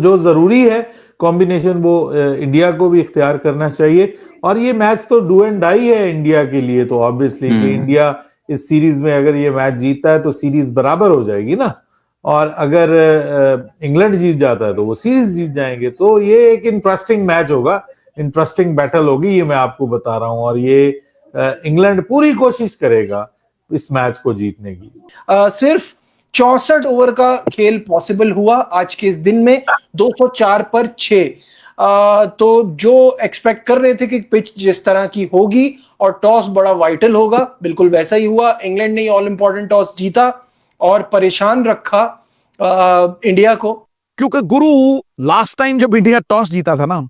जो जरूरी है कॉम्बिनेशन वो इंडिया को भी इख्तियार करना चाहिए। और ये मैच तो डू एंड डाई है इंडिया के लिए, तो ऑब्वियसली कि इंडिया इस सीरीज में अगर ये मैच जीतता है तो सीरीज बराबर हो जाएगी ना, और अगर इंग्लैंड जीत जाता है तो वो सीरीज जीत जाएंगे। तो ये एक इंटरेस्टिंग मैच होगा, इंटरेस्टिंग बैटल होगी, ये मैं आपको बता रहा हूं। और ये इंग्लैंड पूरी कोशिश करेगा इस मैच को जीतने की। सिर्फ 64 ओवर का खेल पॉसिबल हुआ आज के इस दिन में, 204 पर 6। तो जो एक्सपेक्ट कर रहे थे कि पिच जिस तरह की होगी और टॉस बड़ा वाइटल होगा, बिल्कुल वैसा ही हुआ। इंग्लैंड ने ऑल इंपॉर्टेंट टॉस जीता और परेशान रखा इंडिया को। क्योंकि गुरु लास्ट टाइम जब इंडिया टॉस जीता था ना,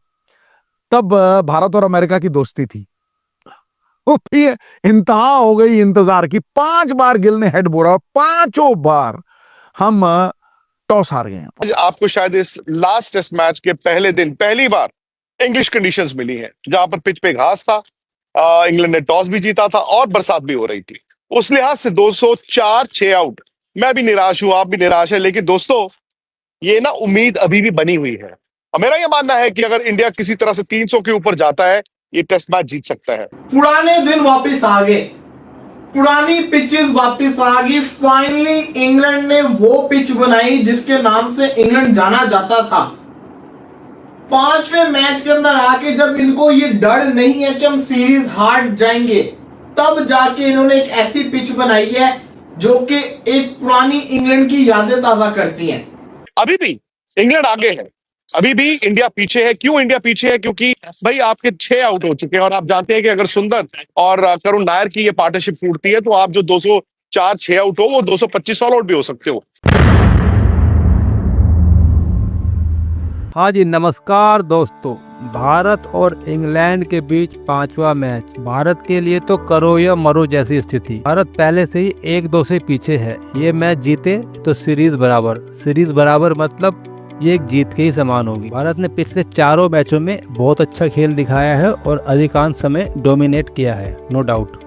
तब भारत और अमेरिका की दोस्ती थी। वो फिर इंतहा हो गई इंतजार की। 5 बार गिल ने हेड बोला, 5 बार हम टॉस हार गए। आपको शायद इस लास्ट टेस्ट मैच के पहले दिन पहली बार इंग्लिश कंडीशंस मिली हैं, जहां पर पिच पे घास था, इंग्लैंड ने टॉस भी जीता था और बरसात भी हो रही थी। उस लिहाज से 204 6 आउट, मैं भी निराश हूं, आप भी निराश है, लेकिन दोस्तों ये ना उम्मीद अभी भी बनी हुई है। और मेरा यह मानना है कि अगर इंडिया किसी तरह से 300 के ऊपर जाता है, ये टेस्ट मैच जीत सकता है। पुराने दिन वापस आ गए, पुरानी पिचेस वापस आ गई। फाइनली इंग्लैंड ने वो पिच बनाई जिसके नाम से इंग्लैंड जाना जाता था। 5वें मैच के अंदर आके जब इनको ये डर नहीं है कि हम सीरीज हार जाएंगे, तब जाके इन्होंने एक ऐसी पिच बनाई है जो कि एक पुरानी इंग्लैंड की यादें ताजा करती हैं। अभी भी इंग्लैंड आगे है, अभी भी इंडिया पीछे है। क्यों इंडिया पीछे है? क्योंकि भाई आपके 6 आउट हो चुके हैं और आप जानते हैं कि अगर सुंदर और करुण नायर की ये पार्टनरशिप टूटती है तो आप जो 204 6 आउट हो वो 225 ऑल आउट भी हो सकते हो। हाँ जी, नमस्कार दोस्तों। भारत और इंग्लैंड के बीच 5वां मैच। भारत के लिए तो करो या मरो जैसी स्थिति। भारत पहले से ही 1-2 से पीछे है। ये मैच जीते तो सीरीज बराबर। सीरीज बराबर मतलब ये एक जीत के ही समान होगी। भारत ने पिछले 4 मैचों में बहुत अच्छा खेल दिखाया है और अधिकांश समय डोमिनेट किया है, नो डाउट।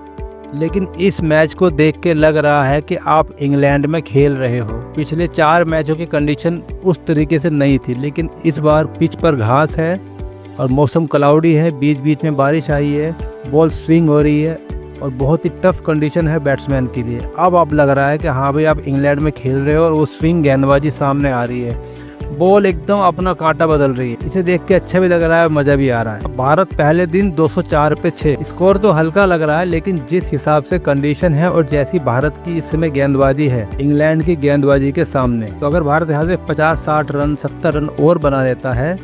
लेकिन इस मैच को देख के लग रहा है कि आप इंग्लैंड में खेल रहे हो। पिछले 4 मैचों की कंडीशन उस तरीके से नहीं थी, लेकिन इस बार पिच पर घास है और मौसम क्लाउडी है, बीच बीच में बारिश आई है, बॉल स्विंग हो रही है और बहुत ही टफ कंडीशन है बैट्समैन के लिए। अब आप लग रहा है कि हाँ भाई, आप इंग्लैंड में खेल रहे हो और वो स्विंग गेंदबाजी सामने आ रही है, बॉल एकदम अपना कांटा बदल रही है। इसे देख के अच्छा भी लग रहा है, मजा भी आ रहा है। भारत पहले दिन 204 पे 6, स्कोर तो हल्का लग रहा है, लेकिन जिस हिसाब से कंडीशन है और जैसी भारत की इस समय गेंदबाजी है इंग्लैंड की गेंदबाजी के सामने, तो अगर भारत यहाँ से 50-60 रन 70 रन और बना देता है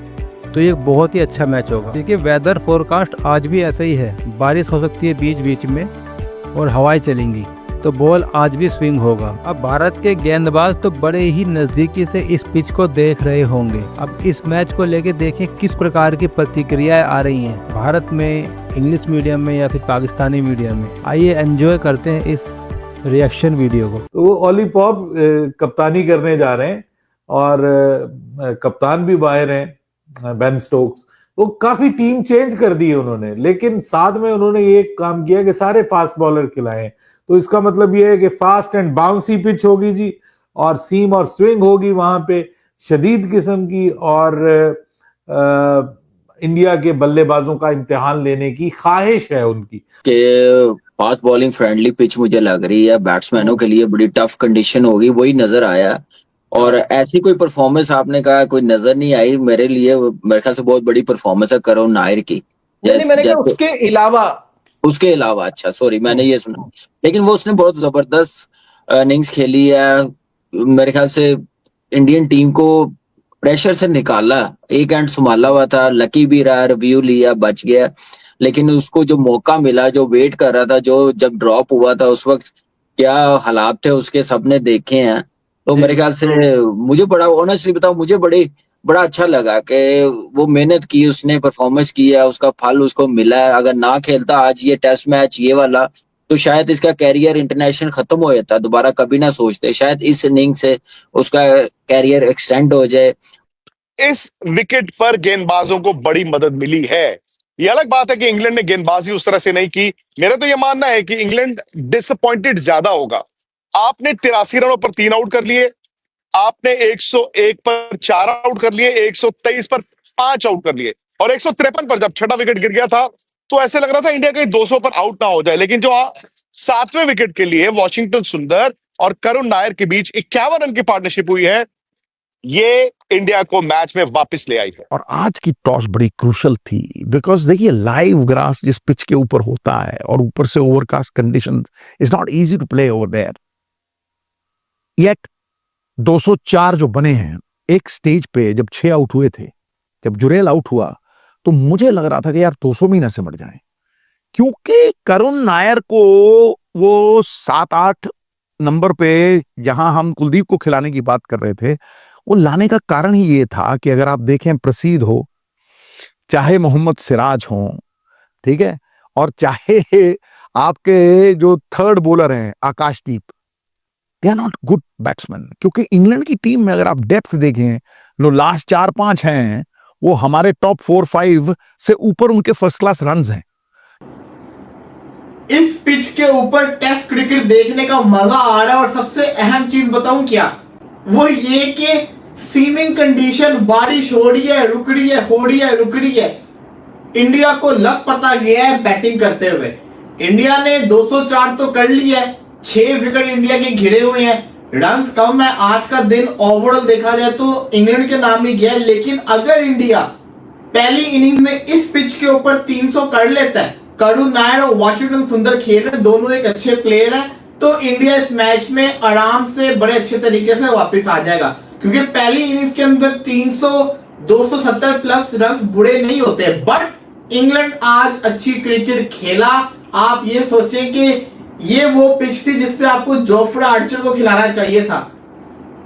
तो ये बहुत ही अच्छा मैच होगा। देखिए, वेदर फोरकास्ट आज भी ऐसा ही है, बारिश हो सकती है बीच बीच में और हवाएं चलेंगी, तो बॉल आज भी स्विंग होगा। अब भारत के गेंदबाज तो बड़े ही नजदीकी से इस पिच को देख रहे होंगे। अब इस मैच को लेके देखें किस प्रकार की प्रतिक्रियाएं आ रही हैं भारत में, इंग्लिश मीडियम में या फिर पाकिस्तानी मीडियम में। आइए एंजॉय करते हैं इस रिएक्शन वीडियो को। तो वो ओली पॉप कप्तानी करने जा रहे हैं और कप्तान भी बाहर हैं, बेन स्टोक्स। वो काफी टीम चेंज कर दी है उन्होंने, लेकिन साथ में उन्होंने ये काम किया कि सारे फास्ट बॉलर खिलाए। तो इसका मतलब ये है कि फास्ट एंड बाउंसी पिच होगी जी, और सीम और स्विंग होगी वहां पे शदीद किस्म की, और इंडिया के बल्लेबाजों का इम्तिहान लेने की ख्वाहिश है उनकी कि फास्ट बॉलिंग फ्रेंडली पिच मुझे लग रही है। बैट्समैनों के लिए बड़ी टफ कंडीशन होगी, वही नजर आया। और ऐसी कोई परफॉर्मेंस आपने कहा कोई नजर नहीं आई मेरे लिए। मेरे ख्याल से बहुत बड़ी परफॉर्मेंस है करुण नायर की। उसके अलावा अच्छा, सॉरी, मैंने ये सुना, लेकिन वो उसने बहुत जबरदस्त इनिंग्स खेली है। मेरे ख्याल से इंडियन टीम को प्रेशर से निकाला, एक एंड संभाला हुआ था, लकी भी रहा, रिव्यू लिया, बच गया। लेकिन उसको जो मौका मिला, जो वेट कर रहा था, जो जब ड्रॉप हुआ था उस वक्त क्या हालात थे उसके, सबने देखे हैं। तो मेरे ख्याल से मुझे बड़ा ऑनेस्टली बताऊं, मुझे बड़ा अच्छा लगा कि वो मेहनत की, उसने परफॉर्मेंस की है, उसका फल उसको मिला है। अगर ना खेलता आज ये टेस्ट मैच ये वाला, तो शायद इसका कैरियर इंटरनेशनल खत्म हो जाता, दोबारा कभी ना सोचते। शायद इस इनिंग से उसका कैरियर एक्सटेंड हो जाए। इस विकेट पर गेंदबाजों को बड़ी मदद मिली है। ये अलग बात है कि इंग्लैंड ने गेंदबाजी उस तरह से नहीं की। मेरा तो यह मानना है कि इंग्लैंड डिसअपॉइंटेड ज्यादा होगा। आपने 83 रनों पर 3 आउट कर लिए, आपने 101 पर 4 आउट कर लिए, 123 पर 5 आउट कर लिए, और 153 पर जब छठा विकेट गिर गया था तो ऐसे लग रहा था इंडिया कहीं 200 पर आउट ना हो जाए, लेकिन जो 7वें विकेट के लिए वॉशिंगटन सुंदर और करुण नायर के बीच 51 रन की पार्टनरशिप हुई है, ये इंडिया को मैच में वापस ले आई है। और आज की टॉस बड़ी क्रूशल थी बिकॉज देखिए लाइव ग्रास जिस पिच के ऊपर होता है और ऊपर से overcast conditions, is not easy to play over there. Yet 204 जो बने हैं, एक स्टेज पे जब 6 आउट हुए थे, जब जुरेल आउट हुआ तो मुझे लग रहा था कि यार 200 में न सिमट जाए, क्योंकि करुण नायर को वो 7-8 नंबर पे जहां हम कुलदीप को खिलाने की बात कर रहे थे, वो लाने का कारण ही ये था कि अगर आप देखें प्रसीद हो, चाहे मोहम्मद सिराज हो, ठीक है, और चाहे आपके जो थर्ड बॉलर हैं Akashdeep, they are not good batsman. क्योंकि इंग्लैंड की टीम में अगर आप डेप्थ देखें, जो लास्ट 4-5 हैं वो हमारे टॉप 4-5 से ऊपर उनके फर्स्ट क्लास रन्स हैं। इस पिच के ऊपर टेस्ट क्रिकेट देखने का मजा आ रहा है, और सबसे अहम चीज बताऊं क्या, वो ये कि सीमिंग कंडीशन, बारिश हो रही है, रुक रही है, हो रही है, रुक रही है, इंडिया को लग पता गया है बैटिंग करते हुए। इंडिया ने 204 तो कर लिया है, 6 विकेट इंडिया के घिरे हुए हैं, रन्स कम है, आज का दिन ओवरऑल देखा जाए तो इंग्लैंड के नाम ही गया है। लेकिन अगर इंडिया पहली इनिंग में इस पिच के ऊपर 300 कर लेता है, करुण नायर और वॉशिंगटन सुंदर खेल रहे, दोनों एक अच्छे प्लेयर हैं, तो इंडिया इस मैच में आराम से बड़े अच्छे तरीके से वापस आ जाएगा। क्योंकि पहली इनिंग्स के अंदर 300 270 प्लस रन बुरे नहीं होते। बट इंग्लैंड आज अच्छी क्रिकेट खेला। आप ये सोचें कि ये वो पिच थी जिसपे आपको जोफ्रा आर्चर को खिलाना चाहिए था,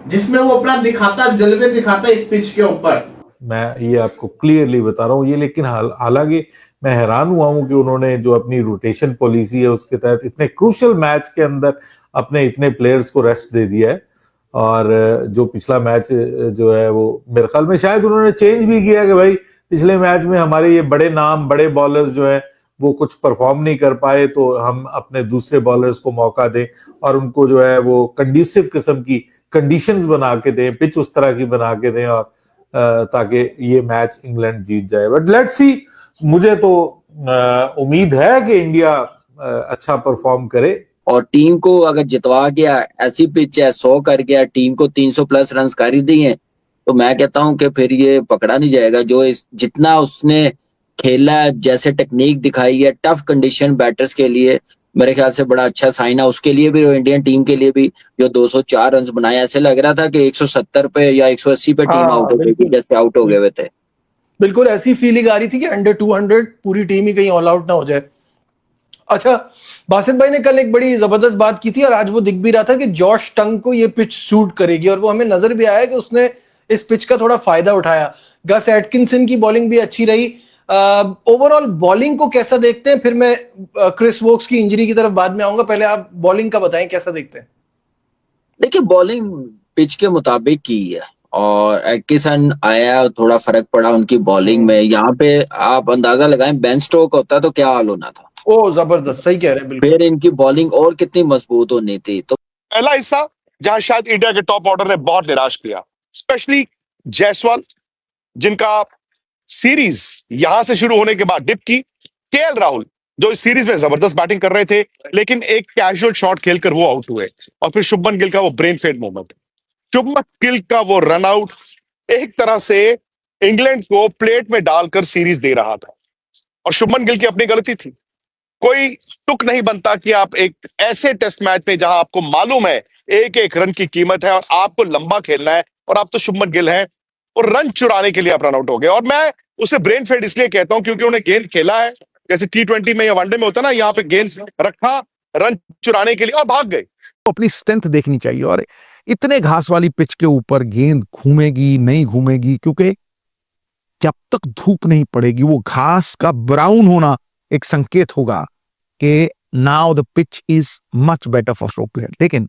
जिसमें वो अपना दिखाता, जलवे दिखाता इस पिच के ऊपर। मैं ये आपको क्लियरली बता रहा हूँ ये, लेकिन हालांकि मैं हैरान हुआ हूं कि उन्होंने जो अपनी रोटेशन पॉलिसी है उसके तहत इतने क्रूशल मैच के अंदर अपने इतने प्लेयर्स को रेस्ट दे दिया है। और जो पिछला मैच जो है वो मेरे ख्याल में शायद उन्होंने चेंज भी किया कि भाई पिछले मैच में हमारे ये बड़े नाम, बड़े बॉलर्स जो है वो कुछ परफॉर्म नहीं कर पाए, तो हम अपने दूसरे बॉलर्स को मौका दें और उनको जो है वो कंड्यूसिव किस्म की कंडीशंस बना के दें, पिच उस तरह की बना के दें, और ताकि ये मैच इंग्लैंड जीत जाए। बट लेट्स सी, मुझे तो उम्मीद है कि इंडिया अच्छा परफॉर्म करे। और टीम को अगर जितवा गया, ऐसी पिच है 100 कर गया, टीम को 300 प्लस रन कर ही दिए, तो मैं कहता हूं कि फिर ये पकड़ा नहीं जाएगा। जो जितना उसने खेला, जैसे टेक्निक दिखाई है, टफ कंडीशन बैटर्स के लिए, मेरे ख्याल से बड़ा अच्छा साइन है उसके लिए भी और इंडियन टीम के लिए भी। जो 204 रन बनाए, ऐसे लग रहा था कि 170 पे या 180 पे टीम आउट हो गई, जैसे आउट हो गए हुए थे। बिल्कुल ऐसी फीलिंग आ रही थी कि अंडर 200 पूरी टीम ही कहीं ऑल आउट ना हो जाए। अच्छा, बासित भाई ने कल एक बड़ी जबरदस्त बात की थी और आज वो दिख भी रहा था कि जॉश टंग को ये पिच सूट करेगी, और वो हमें नजर भी आया कि उसने इस पिच का थोड़ा फायदा उठाया। गस एटकिंसन की बॉलिंग भी अच्छी रही। ओवरऑल बॉलिंग को कैसा देखते हैं? फिर मैं क्रिस वोक्स की इंजरी की तरफ बाद में आऊंगा, पहले आप बॉलिंग का बताएं कैसा देखते हैं। देखिए, बॉलिंग पिच के मुताबिक की है और एटकिंसन आया, थोड़ा फर्क पड़ा उनकी बॉलिंग में। यहाँ पे आप अंदाजा लगाएं, बेन स्टोक होता तो क्या हाल होना था। ओ जबरदस्त, सही कह रहे हैं बिल्कुल। फिर इनकी बॉलिंग और कितनी मजबूत होनी थी। तो पहला हिस्सा जहां शायद इंडिया के टॉप ऑर्डर ने बहुत निराश किया, स्पेशली जायसवाल, जिनका सीरीज यहां से शुरू होने के बाद डिप की, केएल राहुल जो इस सीरीज में जबरदस्त बैटिंग कर रहे थे, लेकिन एक कैजुअल शॉट खेलकर वो आउट हुए, और फिर शुभमन गिल का वो brain fade moment, Shubman Gill का वो रन आउट एक तरह से इंग्लैंड को प्लेट में डालकर सीरीज दे रहा था। और शुभमन गिल की अपनी गलती थी। कोई तुक नहीं बनता कि आप एक ऐसे टेस्ट मैच में जहां आपको मालूम है एक एक रन की कीमत है और आपको लंबा खेलना है, और आप तो शुभमन गिल हैं, और रन चुराने के लिए आप रन आउट हो गए। और मैं उसे ब्रेन फेड इसलिए कहता हूं क्योंकि उन्हें गेंद खेला है जैसे T20 में या वनडे में होता ना, यहाँ पे गेंद रखा रन चुराने के लिए और भाग गए। तो अपनी स्ट्रेंथ देखनी चाहिए। और इतने घास वाली पिच के ऊपर गेंद घूमेगी नहीं घूमेगी, क्योंकि जब तक धूप नहीं पड़ेगी वो घास का ब्राउन होना एक संकेत होगा कि now the pitch is much better for stroke player. लेकिन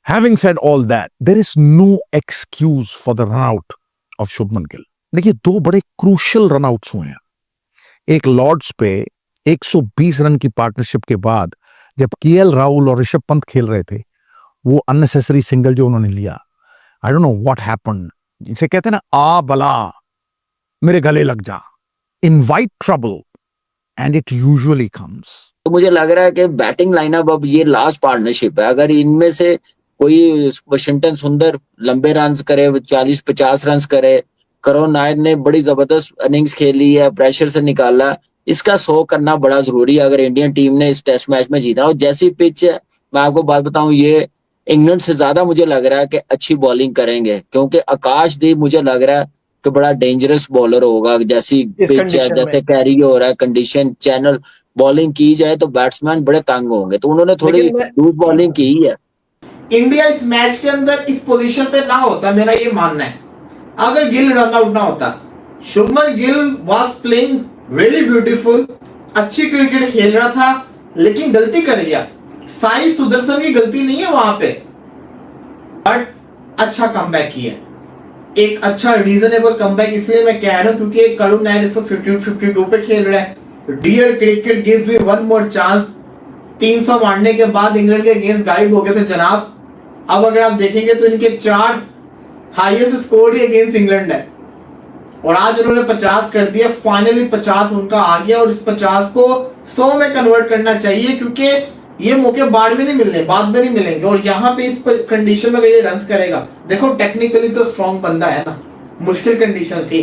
having said all that, there is no excuse for the run out of Shubman Gill. देखिए, 2 बड़े क्रूशियल रन आउट्स हुए हैं। एक लॉर्ड्स पे 120 रन की पार्टनरशिप के बाद जब केएल राहुल और ऋषभ पंत खेल रहे थे, वो अननेसेसरी सिंगल जो उन्होंने लिया, I don't know what happened. जिसे कहते हैं ना, आ बला मेरे गले लग जा, invite trouble and it usually comes. तो मुझे लग रहा है कि बैटिंग लाइनअप अब ये लास्ट पार्टनरशिप है, अगर इनमें से कोई वाशिंगटन सुंदर लंबे रन करे, 40-50 रन करे, करुण नायर ने बड़ी जबरदस्त इनिंग्स खेली है, प्रेशर से निकाला, इसका 100 करना बड़ा जरूरी है अगर इंडियन टीम ने इस टेस्ट मैच में जीतना। और जैसी पिच है, मैं आपको बात बताऊं, ये इंग्लैंड से ज्यादा मुझे लग रहा है कि अच्छी बॉलिंग करेंगे, क्योंकि आकाशदीप मुझे लग रहा है कि बड़ा डेंजरस बॉलर होगा। जैसी पिच है, जैसे कैरी हो रहा है, कंडीशन चैनल बॉलिंग की जाए तो बैट्समैन बड़े तंग होंगे, तो उन्होंने थोड़ी लूज बॉलिंग की है। इंडिया इस मैच के अंदर इस पोजीशन पे ना होता, मेरा ये मानना है, अगर गिल रन आउट ना होता। Shubman Gill was playing really beautiful, अच्छी क्रिकेट खेल रहा था, लेकिन गलती कर गया। साई सुदर्शन की गलती नहीं है वहां पे, बट अच्छा कमबैक किया, एक अच्छा रीजनेबल कमबैक। इसलिए मैं कह रहा हूं क्योंकि करुण नायर इसको 52 पे खेल रहा है। Dear cricket gives me one more chance. 300 मारने के बाद इंग्लैंड के अगेंस्ट गायब हो गए थे जनाब। अब अगर आप देखेंगे तो इनके 4 हाईएस्ट स्कोर ही अगेंस्ट इंग्लैंड है, और आज उन्होंने 50 कर दिया। फाइनली 50 उनका आ गया, और इस 50 को 100 में कन्वर्ट करना चाहिए, क्योंकि ये मौके बाद में नहीं मिलने, बाद में नहीं मिलेंगे। और यहाँ पे इस कंडीशन में अगर ये रन करेगा, देखो टेक्निकली तो स्ट्रॉन्ग बंदा है ना, मुश्किल कंडीशन थी।